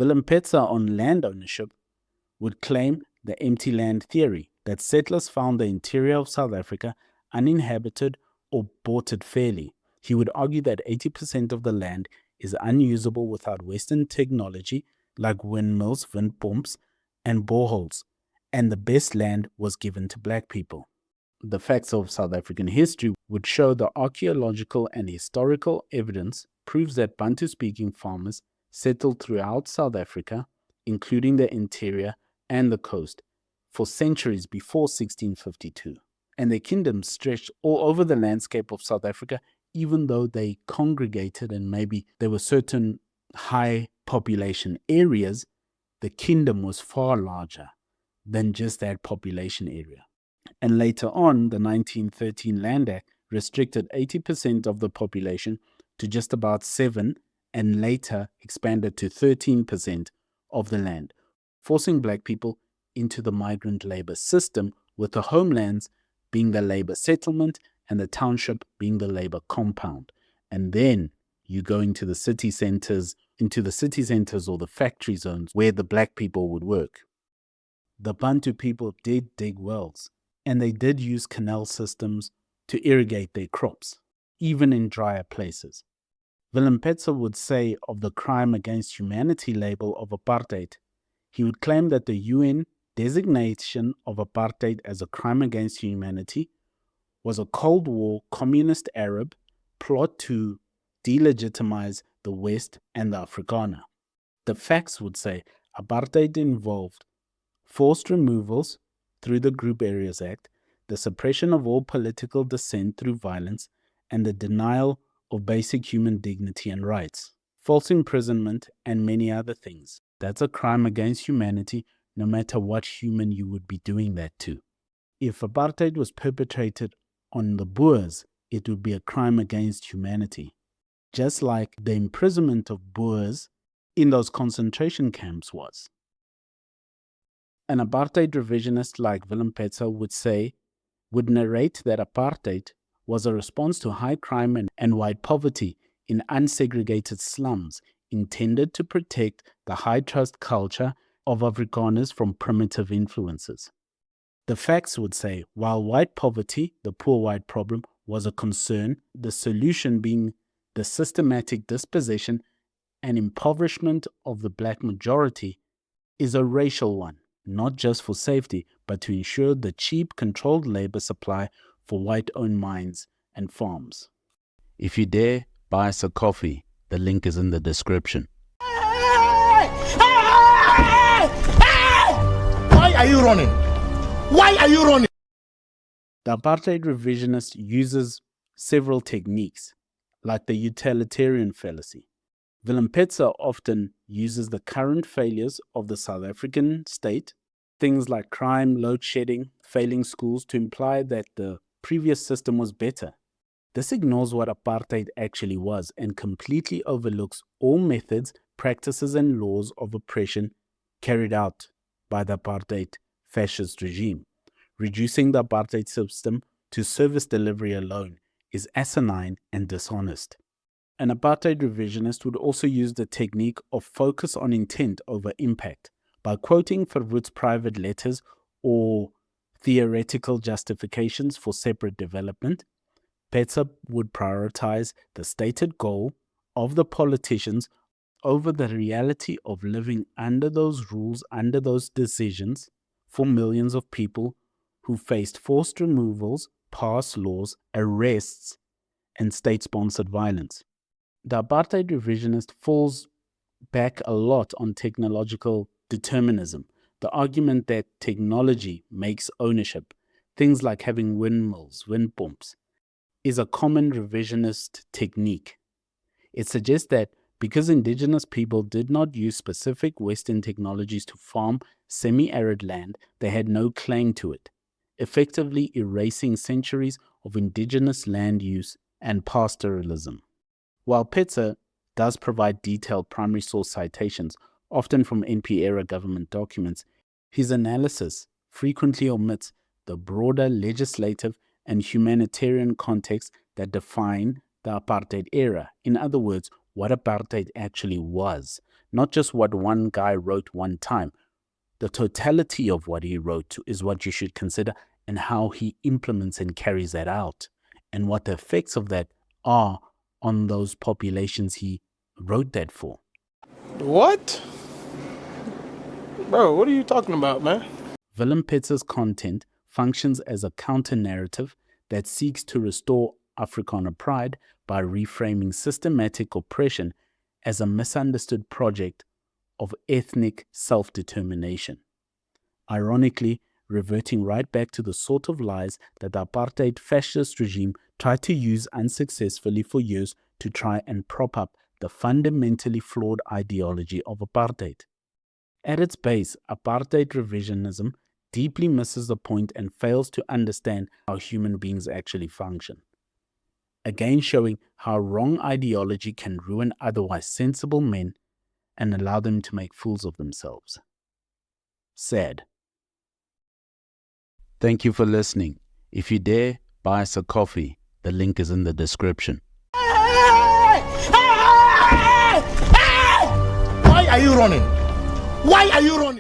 Willem Petzer on land ownership would claim the empty land theory, that settlers found the interior of South Africa uninhabited or bought it fairly. He would argue that 80% of the land is unusable without Western technology like windmills, windpumps, and boreholes, and the best land was given to black people. The facts of South African history would show the archaeological and historical evidence proves that Bantu-speaking farmers settled throughout South Africa, including the interior and the coast, for centuries before 1652. And their kingdoms stretched all over the landscape of South Africa, even though they congregated and maybe there were certain high population areas, the kingdom was far larger than just that population area. And later on, the 1913 Land Act restricted 80% of the population to just about 7 and later expanded to 13% of the land, forcing black people into the migrant labor system, with the homelands being the labor settlement and the township being the labor compound. And then you go into the city centers or the factory zones where the black people would work. The Bantu people did dig wells, and they did use canal systems to irrigate their crops, even in drier places. Willem Petzer would say of the crime against humanity label of apartheid, he would claim that the UN designation of apartheid as a crime against humanity was a Cold War communist Arab plot to delegitimize the West and the Afrikaner. The facts would say apartheid involved forced removals through the Group Areas Act, the suppression of all political dissent through violence, and the denial of basic human dignity and rights, false imprisonment, and many other things. That's a crime against humanity, no matter what human you would be doing that to. If apartheid was perpetrated on the Boers, it would be a crime against humanity, just like the imprisonment of Boers in those concentration camps was. An apartheid revisionist like Willem Petzer would narrate that apartheid was a response to high crime and white poverty in unsegregated slums, intended to protect the high trust culture of Afrikaners from primitive influences. The facts would say, while white poverty, the poor white problem, was a concern, the solution being the systematic dispossession and impoverishment of the black majority is a racial one, not just for safety, but to ensure the cheap, controlled labor supply for white-owned mines and farms. If you dare, buy us a coffee. The link is in the description. Why are you running? Why are you running? The apartheid revisionist uses several techniques, like the utilitarian fallacy. Willem Petzer often uses the current failures of the South African state, things like crime, load shedding, failing schools, to imply that the previous system was better. This ignores what apartheid actually was and completely overlooks all methods, practices, and laws of oppression carried out by the apartheid fascist regime. Reducing the apartheid system to service delivery alone is asinine and dishonest. An apartheid revisionist would also use the technique of focus on intent over impact. By quoting Verwoerd's private letters or theoretical justifications for separate development, Petzer would prioritize the stated goal of the politicians over the reality of living under those rules, under those decisions, for millions of people who faced forced removals, passed laws, arrests, and state-sponsored violence. The apartheid revisionist falls back a lot on technological determinism, the argument that technology makes ownership, things like having windmills, wind pumps, is a common revisionist technique. It suggests that because indigenous people did not use specific Western technologies to farm semi-arid land, they had no claim to it, effectively erasing centuries of indigenous land use and pastoralism. While Petzer does provide detailed primary source citations, often from NP-era government documents, his analysis frequently omits the broader legislative and humanitarian context that define the apartheid era. In other words, what apartheid actually was, not just what one guy wrote one time. The totality of what he wrote is what you should consider, and how he implements and carries that out, and what the effects of that are on those populations he wrote that for. What? Bro, what are you talking about, man? Willem Pitz's content functions as a counter-narrative that seeks to restore Afrikaner pride by reframing systematic oppression as a misunderstood project of ethnic self-determination. Ironically, reverting right back to the sort of lies that the apartheid fascist regime tried to use unsuccessfully for years to try and prop up the fundamentally flawed ideology of apartheid. At its base, apartheid revisionism deeply misses the point and fails to understand how human beings actually function. Again showing how wrong ideology can ruin otherwise sensible men and allow them to make fools of themselves. Sad. Thank you for listening. If you dare, buy us a coffee. The link is in the description. Why are you running? Why are you running?